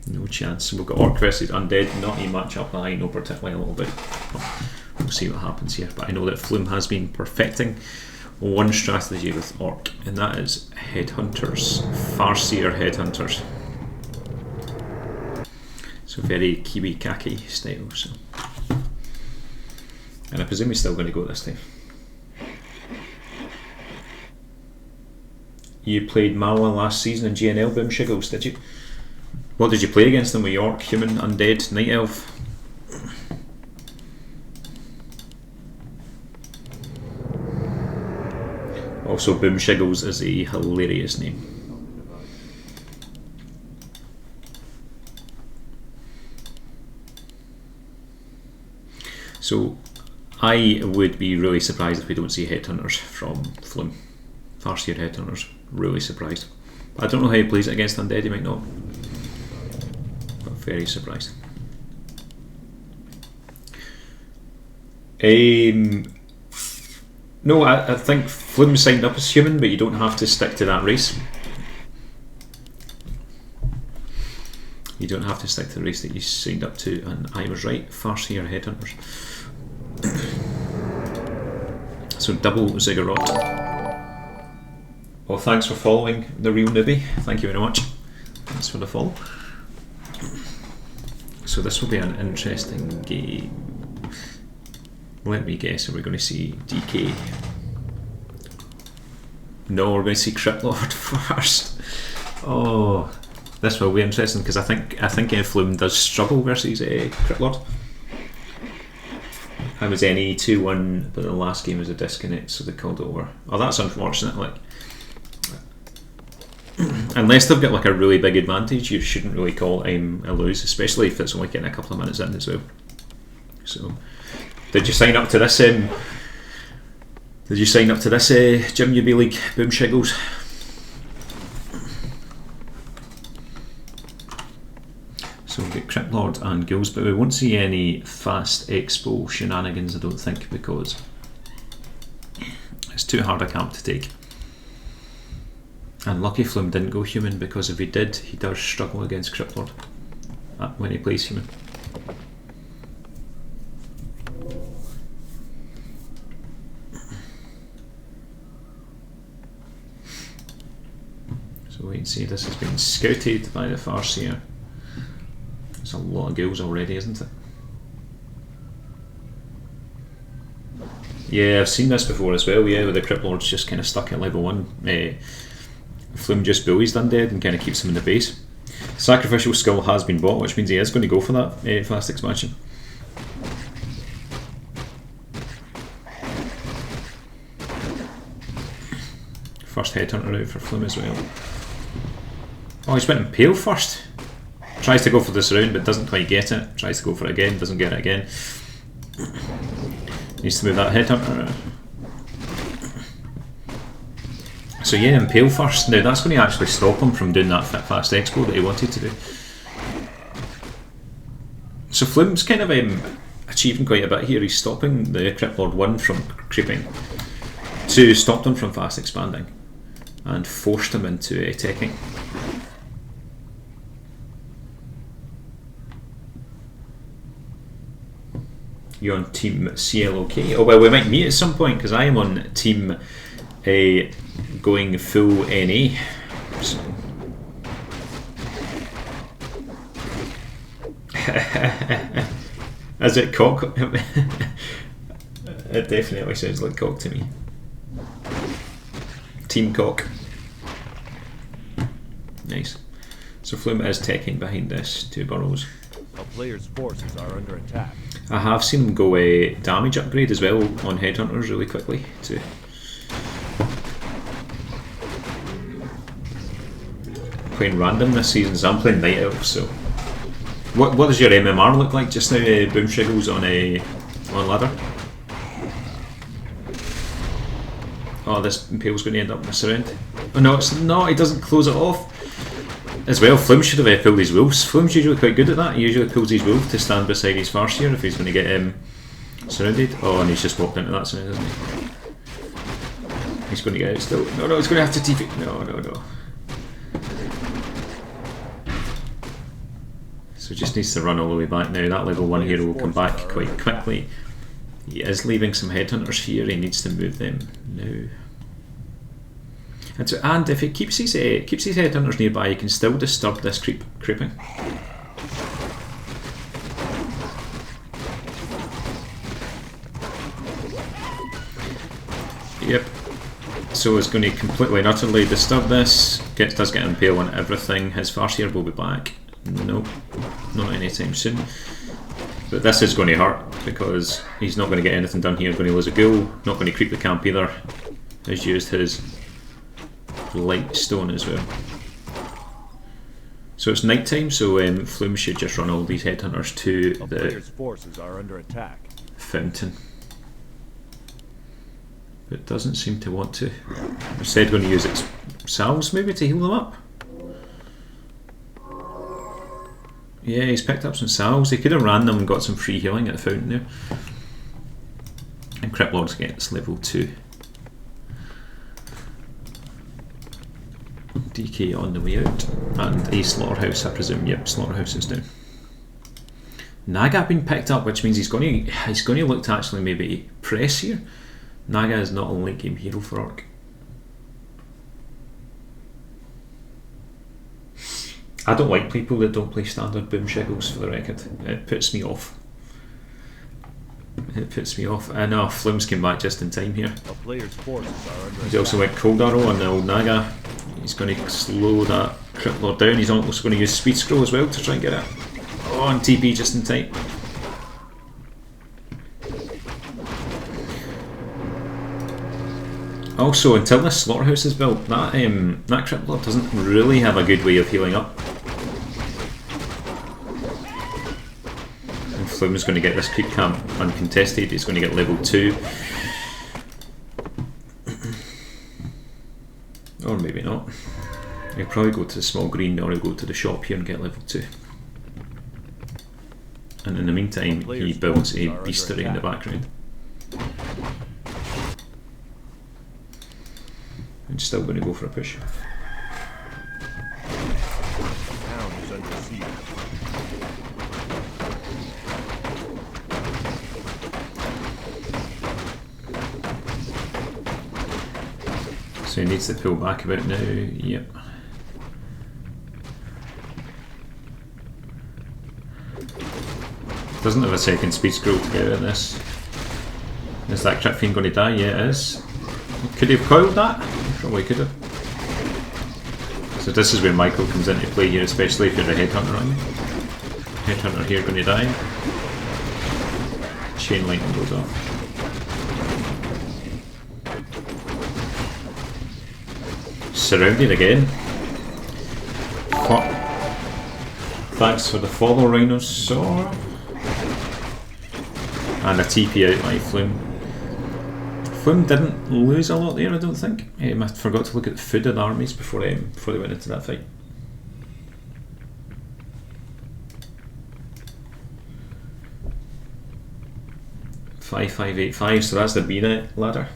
No chance. We've got Orc versus Undead, not a match up that I know particularly a little bit. We'll see what happens here, but I know that Flume has been perfecting one strategy with Orc, and that is Headhunters, Farseer Headhunters. So very Kiwi Kaki style. So. And I presume he's still going to go this time. You played Mawa last season in GNL, Boom Shiggles, did you? What did you play against them with Orc, Human, Undead, Night Elf? Also, Boom Shiggles is a hilarious name. So, I would be really surprised if we don't see Headhunters from Flume. Farseer Headhunters, really surprised. I don't know how he plays it against Undead, he might not. But very surprised. No, I think Flume signed up as Human, but you don't have to stick to that race. You don't have to stick to the race that you signed up to, and I was right. Farseer Headhunters. So double ziggurat. Well, thanks for following The Real Newbie. Thank you very much. Thanks for the follow. So this will be an interesting game. Let me guess, are we going to see DK? No, we're going to see Cryptlord first. Oh, this will be interesting because I think Flume does struggle versus Cryptlord. I was NE 2-1, but the last game was a disconnect, so they called it over. Oh, that's unfortunate. Like, unless they've got like a really big advantage, you shouldn't really call a lose, especially if it's only getting a couple of minutes in as well. So, did you sign up to this? Gym Newbie League? Boom Shiggles. So we've got Cryptlord and Ghouls, but we won't see any fast expo shenanigans, I don't think, because it's too hard a camp to take. And lucky Flume didn't go Human, because if he did, he does struggle against Cryptlord when he plays Human. So wait and see, this has been scouted by the Farseer. There's a lot of ghouls already, isn't it? Yeah, I've seen this before as well, yeah, with the Cryptlords just kind of stuck at level 1. Flume just bullies Undead and kind of keeps him in the base. Sacrificial Skull has been bought, which means he is going to go for that fast expansion. First Headhunter out for Flume as well. Oh, he's went Impale first. Tries to go for this round but doesn't quite get it. Tries to go for it again, doesn't get it again. Needs to move that Headhunter. So yeah, Impale first. Now that's going to actually stop him from doing that fast expo that he wanted to do. So Flume's kind of achieving quite a bit here. He's stopping the Cryptlord 1 from creeping. 2 stopped him from fast expanding and forced him into teching. You're on Team CLOK. Oh well, we might meet at some point because I am on Team going full NA. So. Is it cock? It definitely sounds like cock to me. Team cock. Nice. So Flume is teching behind this 2 burrows. A player's forces are under attack. I have seen him go damage upgrade as well on Headhunters really quickly too. Playing random this season, so I'm playing Night Elf. So, what does your MMR look like just now? Boom Shiggles on ladder. Oh, this Impale's going to end up in this round. Oh no, it's not. He doesn't close it off. As well, Flume should have pulled his wolves. Flume's usually quite good at that. He usually pulls his wolf to stand beside his Farseer if he's going to get surrounded. Oh, and he's just walked into that soon, isn't he? He's going to get out still. No, he's going to have to TP. No. So just needs to run all the way back now. That level 1 hero will come back quite quickly. He is leaving some headhunters here, he needs to move them now. And if he keeps his headhunters nearby, he can still disturb this creeping. Yep. So it's going to completely and utterly disturb this. Does get impale on everything. His Farseer will be back. Nope, not anytime soon. But this is going to hurt because he's not going to get anything done here. Going to lose a ghoul. Not going to creep the camp either. Has used his light stone as well. So it's night time. So Flume should just run all these headhunters to the player's forces are under attack. Fountain. But doesn't seem to want to. Instead, going to use its salves maybe to heal them up. Yeah, he's picked up some salves. He could have ran them and got some free healing at the fountain there. And Cryptlords gets level 2. DK on the way out. And a slaughterhouse, I presume. Yep, slaughterhouse is down. Naga been picked up, which means he's going to look to actually maybe press here. Naga is not a late game hero for Orc. I don't like people that don't play standard boom shiggles, for the record. It puts me off. It puts me off. I know Flume's came back just in time here. He also went Cold Arrow on the old Naga. He's going to slow that Cryptlord down. He's also going to use Speed Scroll as well to try and get it. Oh, and TP just in time. Also, until this slaughterhouse is built, that Cryptlord doesn't really have a good way of healing up. And Flume's going to get this creep camp uncontested. He's going to get level 2. Or maybe not. He'll probably go to the small green, or he'll go to the shop here and get level 2. And in the meantime, he builds a beastery in the background. And still going to go for a push. So he needs to pull back a bit now. Yep. Doesn't have a second speed scroll to get out of this. Is that Crypt Fiend going to die? Yeah, it is. Could he have coiled that? Probably could have. So this is where Michael comes into play here, especially if you're a headhunter on you. Headhunter here going to die. Chain lightning goes off. Surrounded again. Thanks for the follow, Rhinosaur. And a TP out by Flume. Flume didn't lose a lot there, I don't think. I forgot to look at the food of the armies before they went into that fight. Five, 5, 8, 5, so that's the B-net ladder.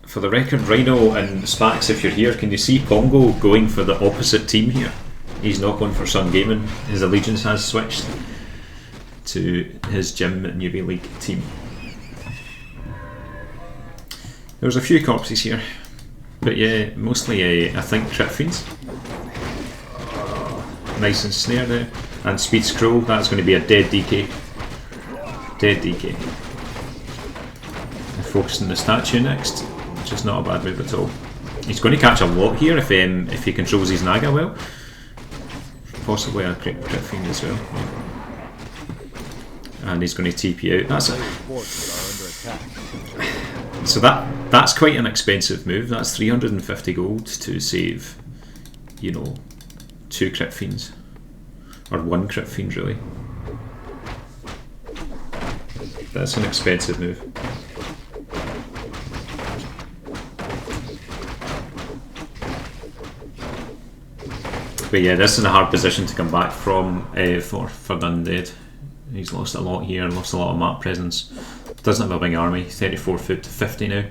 For the record, Rhino and Spax, if you're here, can you see Pongo going for the opposite team here? He's not going for Sun Gaming. His allegiance has switched to his Gym Newbie League team. There's a few corpses here, but yeah, mostly I think Crypt Fiends. Nice and snare there, and Speed Scroll. That's going to be a dead DK. Dead DK. Focus on the statue next, which is not a bad move at all. He's going to catch a lot here if he controls his Naga well. Possibly a Crypt Fiend as well. Yeah. And he's going to TP out. That's it. So that's quite an expensive move. That's 350 gold to save, 2 Crypt Fiends, or 1 Crypt Fiend really. That's an expensive move. But yeah, this is a hard position to come back from for the Undead. He's lost a lot here, lost a lot of map presence. Doesn't have a big army, 34 foot to 50 now.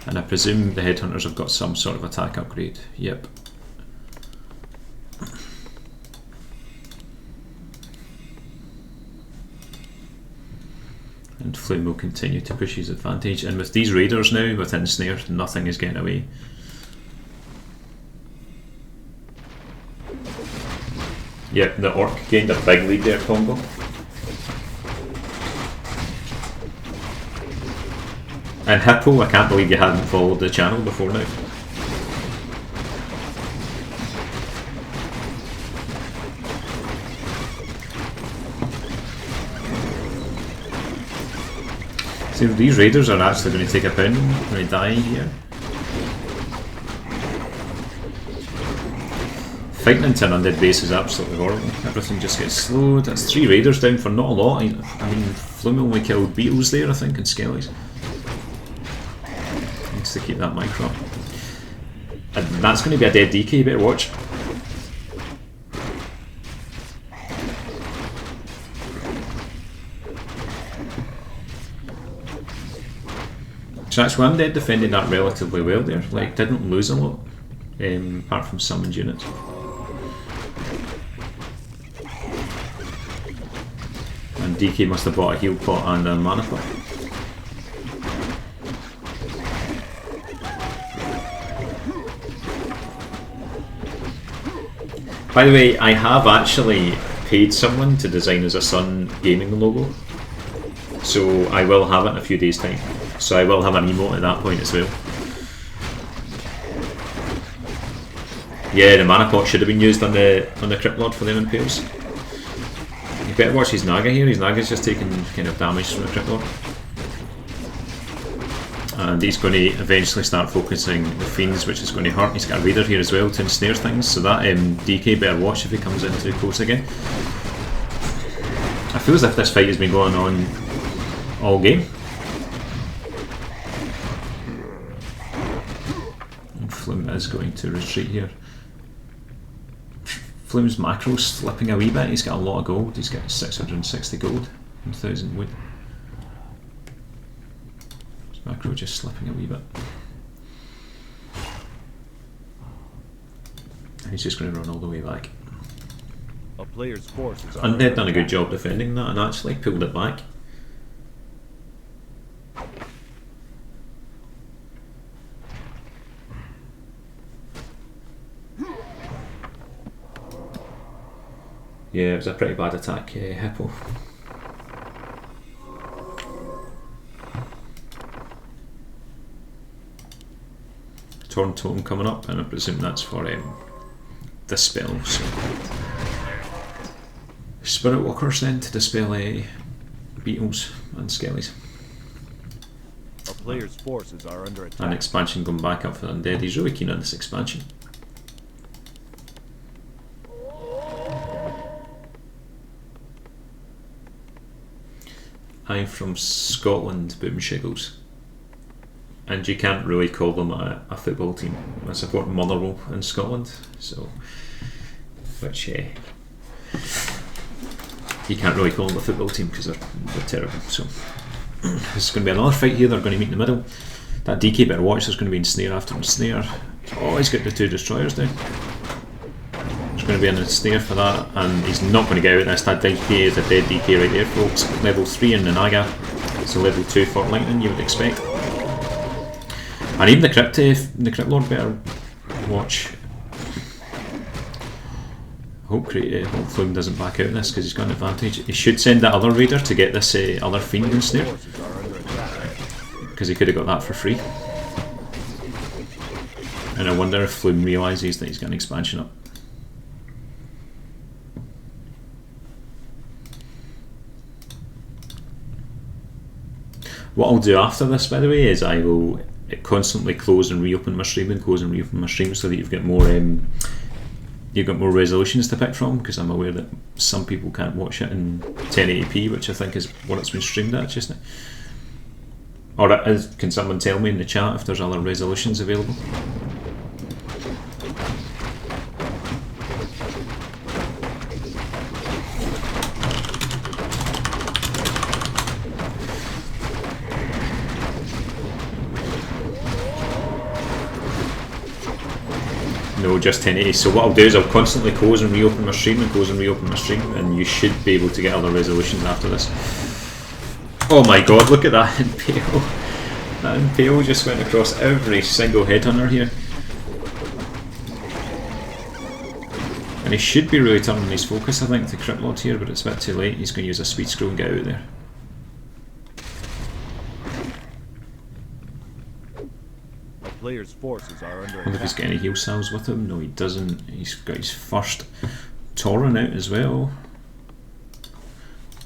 And I presume the Headhunters have got some sort of attack upgrade. Yep. and Flume will continue to push his advantage. And with these raiders now within snare, nothing is getting away. Yep, the Orc gained a big lead there, combo. And Hippo, I can't believe you hadn't followed the channel before now. See, these raiders are actually going to take a pound when they die here. Fighting into an undead base is absolutely horrible. Everything just gets slowed. That's 3 raiders down for not a lot. I mean, Flume only killed beetles there, I think, and skellies. Needs to keep that micro up. And that's going to be a dead DK, better watch. So that's why Undead defended that relatively well there. Like, didn't lose a lot, apart from summoned units. And DK must have bought a heal pot and a mana pot. By the way, I have actually paid someone to design as a Sun gaming logo, so I will have it in a few days' time. So I will have an emote at that point as well. Yeah, the mana pot should have been used on the Crypt Lord for them impales. You better watch his Naga here. His Naga's just taking kind of damage from the Crypt Lord. And he's going to eventually start focusing the Fiends, which is going to hurt. He's got a Raider here as well to ensnare things, so that DK better watch if he comes in too close again. I feel as if this fight has been going on all game. And Flume is going to retreat here. Flume's macro's slipping a wee bit. He's got a lot of gold. He's got 660 gold and 1,000 wood. His macro just slipping a wee bit. And he's just going to run all the way back. A player's forces are Undead done a good job defending that and actually pulled it back. Yeah, it was a pretty bad attack, Hippo. Torn Totem coming up, and I presume that's for the spell. So. Spirit Walkers then to dispel beetles and skellies. A player's forces are under attack. And expansion going back up for the Undead. He's really keen on this expansion. I'm from Scotland, Boomshiggles. And you can't really call them a football team. I support Motherwell in Scotland, so which you can't really call them a football team because they're terrible. So there's going to be another fight here. They're going to meet in the middle. That DK better watch. There's going to be ensnare after ensnare. Oh, he's got the 2 destroyers down. There's going to be an ensnare for that, and he's not going to get out of this. That DK is a dead DK right there, folks. Level 3 in the Naga. It's a level 2 for Lightning, you would expect. And even the Crypt Lord better watch. Hope Flume doesn't back out in this because he's got an advantage. He should send that other Raider to get this other Fiend ensnare, because he could have got that for free. And I wonder if Flume realises that he's got an expansion up. What I'll do after this, by the way, is I will constantly close and reopen my stream and close and reopen my stream so that you've got more resolutions to pick from, because I'm aware that some people can't watch it in 1080p, which I think is what it's been streamed at just now. Or can someone tell me in the chat if there's other resolutions available? No, just 1080. So what I'll do is I'll constantly close and reopen my stream and close and reopen my stream, and you should be able to get other resolutions after this. Oh my god, look at that Impale. That Impale just went across every single headhunter here. And he should be really turning his focus, I think, to Crit Lord here, but it's a bit too late. He's going to use a speed scroll and get out there. A player's forces are under I wonder if he's attack. got any heal cells with him. No, he doesn't. He's got his first Tauren out as well.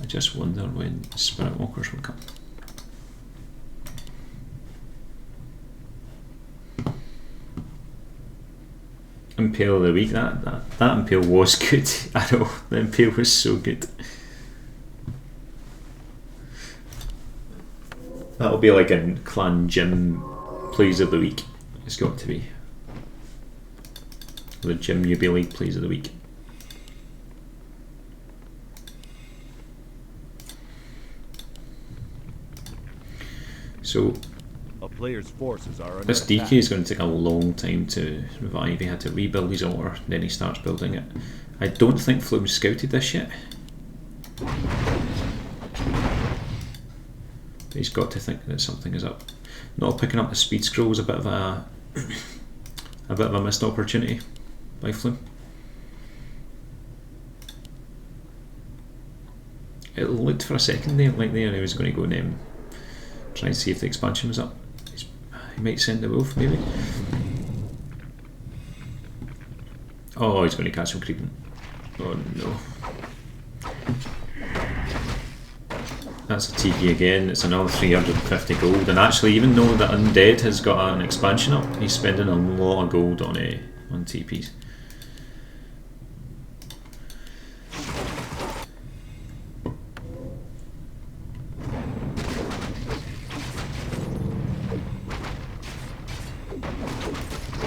I just wonder when Spirit Walkers will come. Impale of the week, that Impale was good. I know, the Impale was so good. That'll be like a Clan Gym Plays of the Week. It's got to be. The Gym Newbie League Plays of the Week. So A player's forces are under this attack. DK is going to take a long time to revive. He had to rebuild his order, then he starts building it. I don't think Flume scouted this yet. But he's got to think that something is up. Not picking up the speed scroll was a bit of a missed opportunity by Flume. It looked for a second there like he was going to go and try and see if the expansion was up. He might send the wolf, maybe. Oh, he's going to catch him creeping. Oh no. That's a TP again. It's another 350 gold. And actually, even though the Undead has got an expansion up, he's spending a lot of gold on TPs.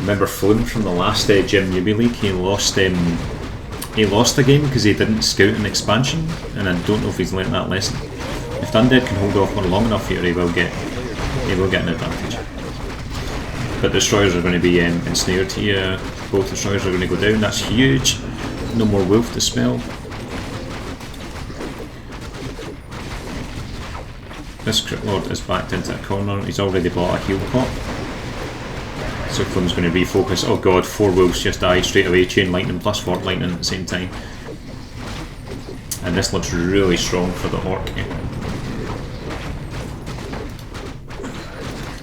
Remember Flume from the last Gym Newbie League? He lost the game because he didn't scout an expansion, and I don't know if he's learnt that lesson. If the Undead can hold off for long enough here, he will get an advantage. But Destroyers are going to be ensnared here. Both Destroyers are going to go down. That's huge. No more wolf to spell. This Crit Lord is backed into a corner. He's already bought a heal pot. So Flume's going to refocus. Oh god, 4 wolves just died straight away. Chain lightning plus fort lightning at the same time. And this looks really strong for the Orc.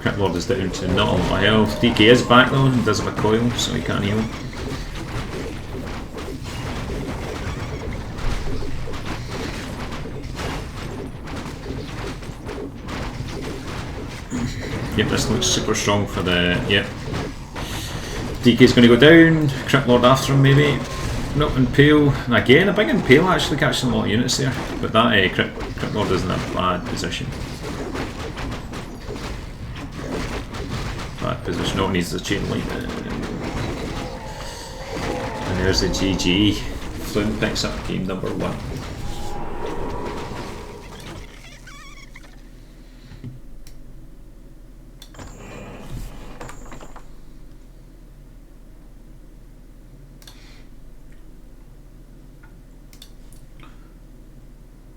Crit Lord is down to not a lot of health. DK is back though and does have a coil, so he can't heal. Yep, this looks super strong for the. Yep. DK's going to go down. Crit Lord after him, maybe. Nope, Impale. Again, a big Impale actually catching a lot of units there. But that Crit Lord isn't a bad position. Bad position. No, it needs the chain lightning. And there's the GG. Flume picks up game number 1.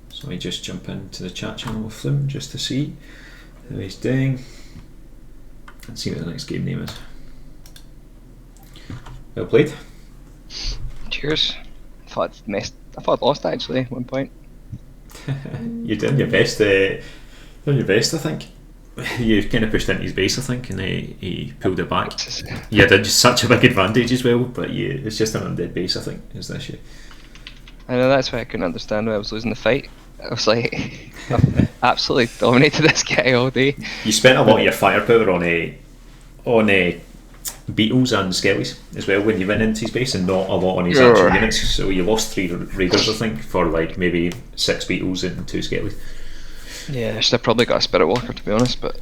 So I just jump into the chat channel with Flume just to see how he's doing and see what the next game name is. Well played. Cheers. I thought I lost actually at one point. You're doing your best. I think. You kind of pushed into his base, I think, and he pulled it back. You had just such a big advantage as well, but it's just an undead base, I think, is the issue. I know, that's why I couldn't understand why I was losing the fight. I was like, I've absolutely dominated this guy all day. You spent a lot of your firepower on beetles and skellies as well when you went into his base, and not a lot on his actual units. So you lost 3 raiders, I think, for like maybe 6 beetles and 2 skellies. Yeah, I should have probably got a Spirit Walker to be honest, but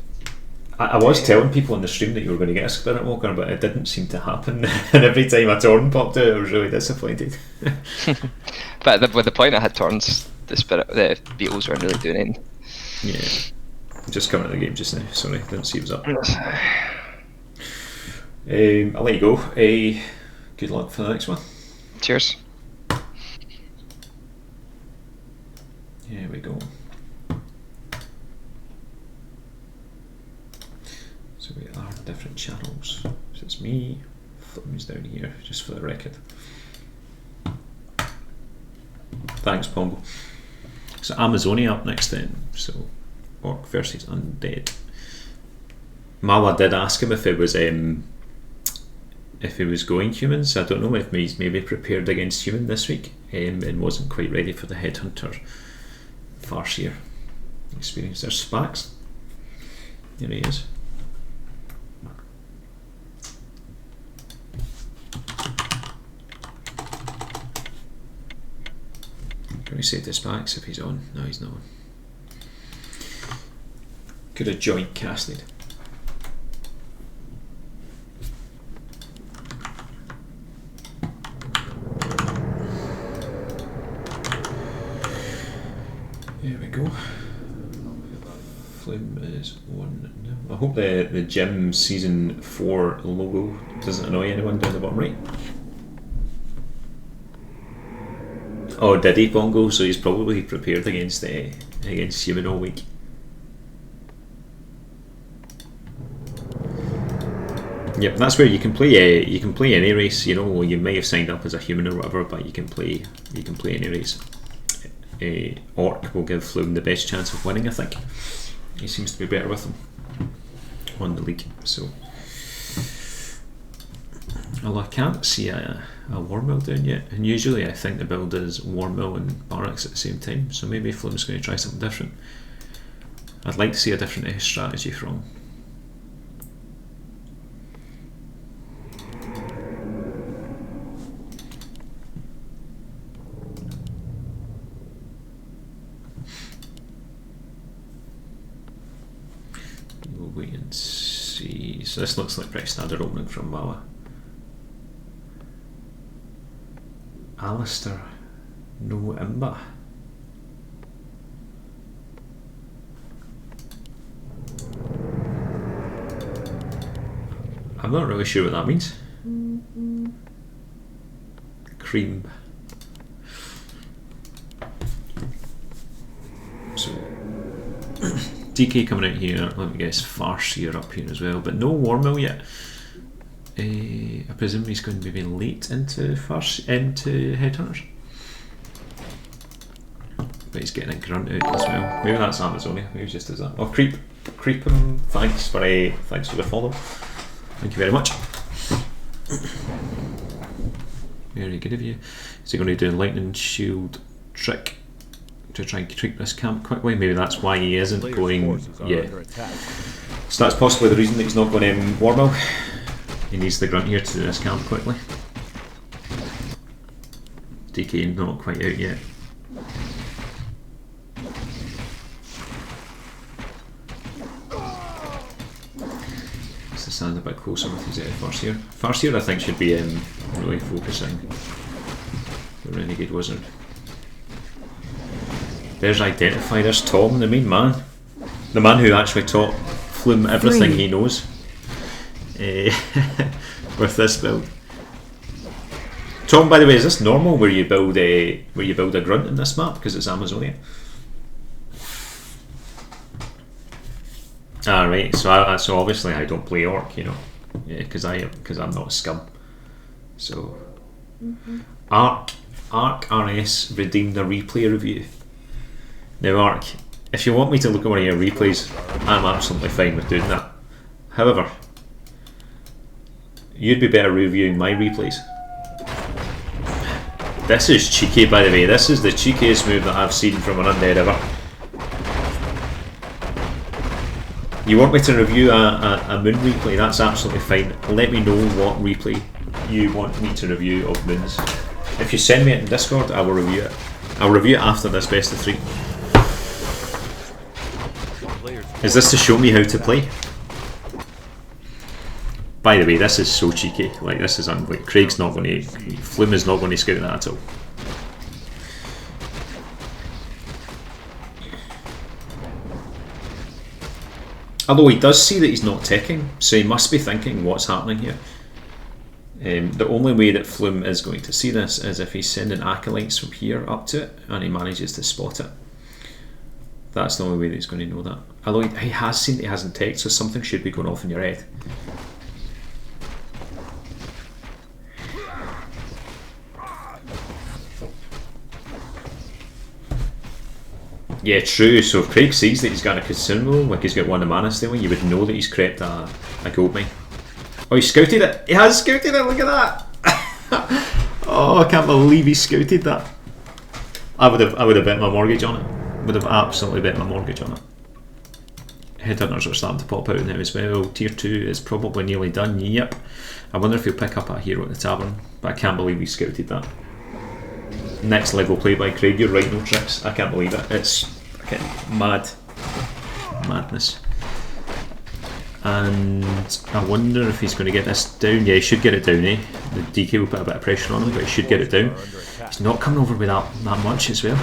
I was telling people on the stream that you were going to get a Spirit Walker, but it didn't seem to happen. And every time a Tauren popped out, I was really disappointed. but with the point I had Torrens, the beetles weren't really doing anything. Yeah, just coming to the game just now. Sorry, didn't see it was up. I'll let you go. Good luck for the next one. Cheers. Here we go. different channels. So it's me, Flume's down here, just for the record. Thanks, Pongo. So Amazonia up next then. So Orc versus Undead. Mawa did ask him if it was if he was going human, so I don't know if he's maybe prepared against human this week and wasn't quite ready for the Headhunter Farseer experience. There's Spax. There he is. Can we say to Spax if he's on? No, he's not on. Could have joint casted. There we go. Flume is on now. I hope the Gym Season 4 logo doesn't annoy anyone down the bottom right. Oh, did he, Bongo? So he's probably prepared against human all week. Yep, that's where you can play any race. You know, you may have signed up as a human or whatever, but you can play any race. Orc will give Flume the best chance of winning, I think. He seems to be better with them on the league. So, well, I can't see a Warmill down yet, and usually I think the build is Warmill and Barracks at the same time, so maybe Flume's going to try something different. I'd like to see a different strategy from We'll wait and see. So this looks like pretty standard opening from Mawa. Alistair, no Imba. I'm not really sure what that means. Cream. So DK coming out here, let me guess, Farseer up here as well, but no Warmill yet. I presume he's going to be late into Headhunters. But he's getting a grunt out as well. Maybe that's Amazonia, maybe just as that. Oh, Creep him, thanks for the follow. Thank you very much. Very good of you. Is he going to do a lightning shield trick to try and creep this camp quickly? Maybe that's why he isn't going. Yeah. So that's possibly the reason that he's not going Warmill. He needs the grunt here to do this camp quickly. DK not quite out yet. Let's stand a bit closer with his Farseer. Farseer I think should be really focusing the Renegade Wizard. There's Identify, there's Tom, the main man. The man who actually taught Flume everything he knows. With this build. Tom, by the way, is this normal where you build a grunt in this map because it's Amazonia? Ah, right. So so obviously I don't play Orc, you know, because I'm not a scum. So Arc RS redeemed a replay review. Now, Arc, if you want me to look at one of your replays, I'm absolutely fine with doing that. However, you'd be better reviewing my replays. This is cheeky, by the way. This is the cheekiest move that I've seen from an undead ever. You want me to review a moon replay? That's absolutely fine. Let me know what replay you want me to review of moons. If you send me it in Discord, I will review it. I'll review it after this best of 3. Is this to show me how to play? By the way, this is so cheeky. Like, this is unbelievable. Craig's not going to, Flume is not going to scout that at all. Although he does see that he's not ticking, so he must be thinking what's happening here. The only way that Flume is going to see this is if he's sending acolytes from here up to it and he manages to spot it. That's the only way that he's going to know that. Although he has seen that he hasn't ticked, so something should be going off in your head. Yeah, true. So if Craig sees that he's got a consumable, like he's got one of mana stealing, you would know that he's crept a gold mine. Oh, he scouted it! He has scouted it, look at that! Oh, I can't believe he scouted that. I would have bet my mortgage on it. Would have absolutely bet my mortgage on it. Headhunters are starting to pop out now as well. Tier 2 is probably nearly done, yep. I wonder if he'll pick up a hero at the Tavern, but I can't believe he scouted that. Next level play by Craig, you're right, no tricks. I can't believe it. It's fucking mad. Madness. And I wonder if he's going to get this down. Yeah, he should get it down, eh? The DK will put a bit of pressure on him, but he should get it down. He's not coming over with that much as well.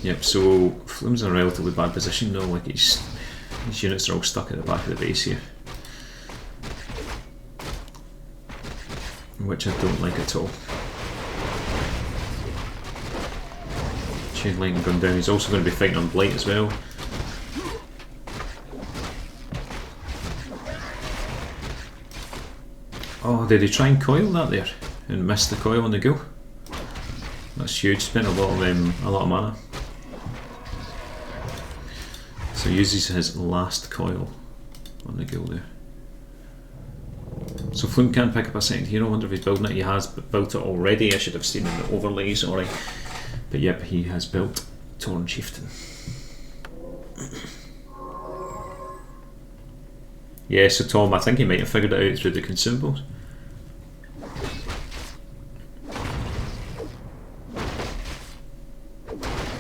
Yep, so Flume's in a relatively bad position though, like his units are all stuck at the back of the base here. Which I don't like at all. Chain lightning going down, he's also going to be fighting on Blight as well. Oh, did he try and coil that there? And miss the coil on the go? That's huge, spent a lot of mana. So uses his last coil on the go there. So Flume can pick up a second hero. I wonder if he's building it. He has built it already. I should have seen in the overlays, sorry. But yep, he has built Torn Chieftain. Yeah, so Tom, I think he might have figured it out through the consumables.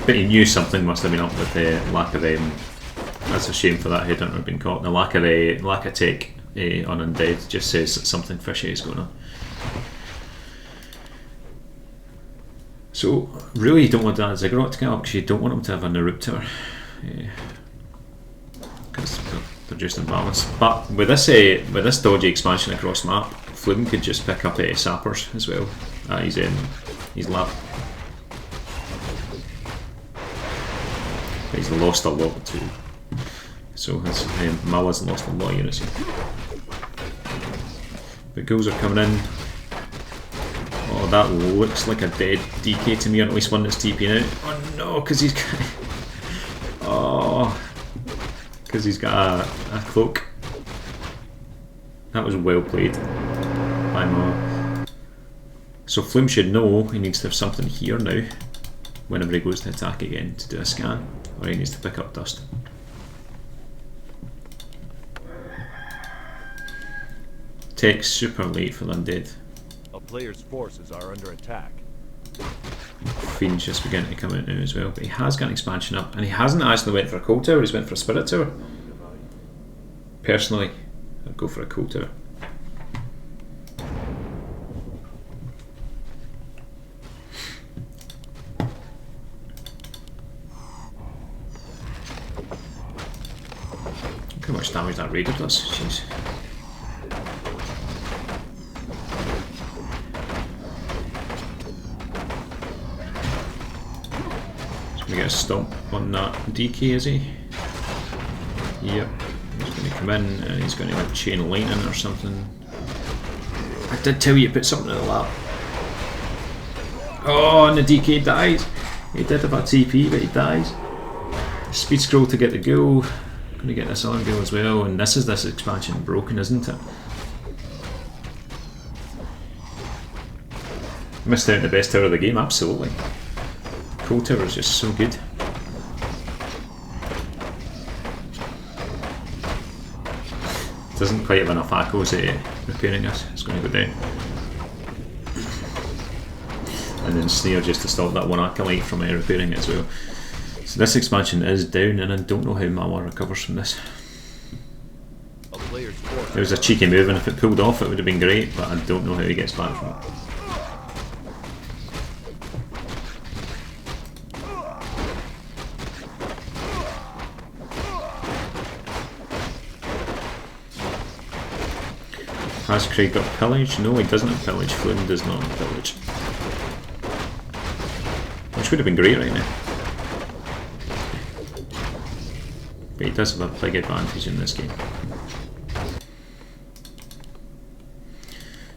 But he knew something must have been up with the lack of that's a shame for that headhunter being caught. The lack of tech on Undead just says that something fishy is going on. So really you don't want that Ziggurat to get up because you don't want him to have a Neruptor. Because they're just imbalanced. But with this dodgy expansion across map, Flume could just pick up Sappers as well. He's lab. But he's lost a lot too. So his Mawa's lost a lot of units here. But ghouls are coming in. Oh, that looks like a dead DK to me, or at least one that's TPing out. Oh no, because he's got he's got a cloak. That was well played by Mawa. So Flume should know he needs to have something here now whenever he goes to attack again to do a scan, or he needs to pick up dust. Takes super late for the undead. A player's forces are under attack. Fiend's just beginning to come out now as well, but he has got an expansion up, and he hasn't actually went for a cold tower, he's went for a spirit tower. Personally, I'd go for a cold tower. Look how much damage that raider does, jeez. Gonna get a stomp on that DK, is he? Yep. He's gonna come in and he's gonna have chain lightning or something. I did tell you to put something in the lap. Oh, and the DK dies. He did have a TP, but he dies. Speed scroll to get the ghoul. Gonna get this other ghoul as well, and this expansion broken, isn't it? Missed out on the best tower of the game, absolutely. Cold Tower is just so good. Doesn't quite have enough echoes repairing us. It's going to go down. And then Snare just to stop that one acolyte from repairing it as well. So this expansion is down, and I don't know how Mawa recovers from this. It was a cheeky move, and if it pulled off it would have been great, but I don't know how he gets back from it. Has Craig got pillage? No, he doesn't have pillage. Flume does not have pillage. Which would have been great right now. But he does have a big advantage in this game.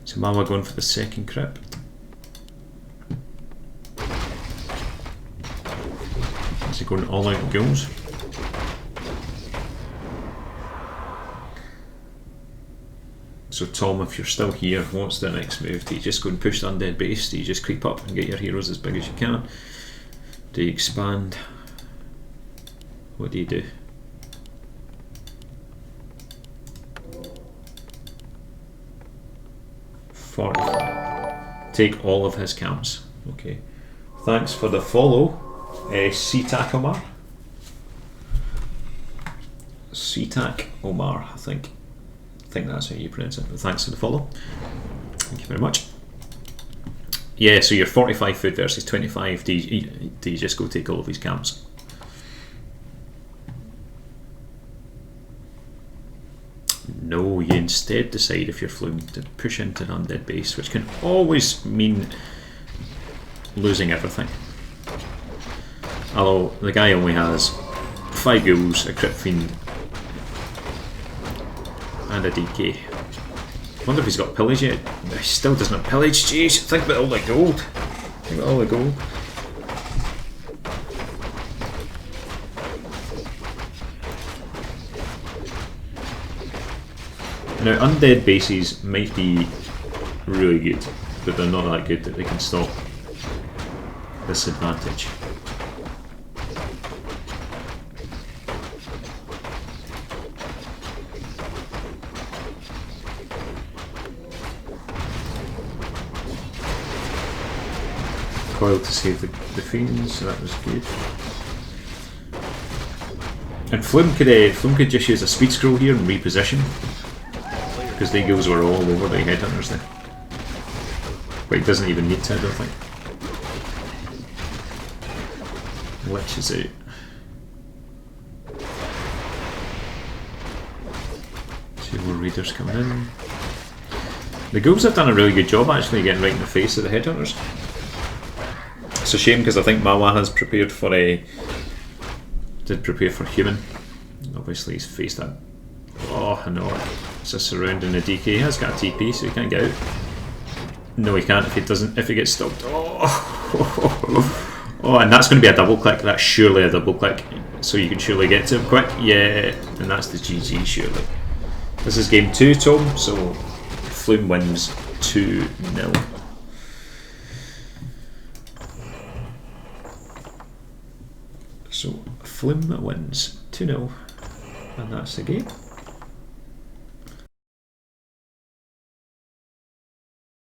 So Mawa going for the second crypt. going all out goals. So Tom, if you're still here, what's the next move? Do you just go and push the undead base? Do you just creep up and get your heroes as big as you can? Do you expand? What do you do? Take all of his camps. Okay. Thanks for the follow, Seatak Omar. Seatak Omar, I think that's how you pronounce it. But thanks for the follow. Thank you very much. Yeah, so you're 45 food versus 25. Do you just go take all of his camps? No, you instead decide, if you're Flume, to push into an undead base, which can always mean losing everything. Although the guy only has 5 ghouls, a crit fiend, and a DK. I wonder if he's got pillage yet. He still doesn't have pillage. Jeez, think about all the gold. Think about all the gold. Now, undead bases might be really good, but they're not that good that they can stop this advantage. Coil to save the fiends, so that was good. And Flume could just use a speed scroll here and reposition, because the eagles were all over the headhunters there. But he doesn't even need to, I don't think. Lich is out. Two more raiders coming in. The ghouls have done a really good job actually getting right in the face of the headhunters. It's a shame because I think Mawa has prepared for did prepare for human. Obviously he's faced that. Oh, I know. It's a surrounding a DK. He has got a TP, so he can't get out. No, he can't if he doesn't. If he gets stopped. Oh, oh, and that's going to be a double click. That's surely a double click. So you can surely get to him quick. Yeah, and that's the GG surely. This is game 2, Tom. So Flume wins 2-0. So Flume wins 2-0, and that's the game.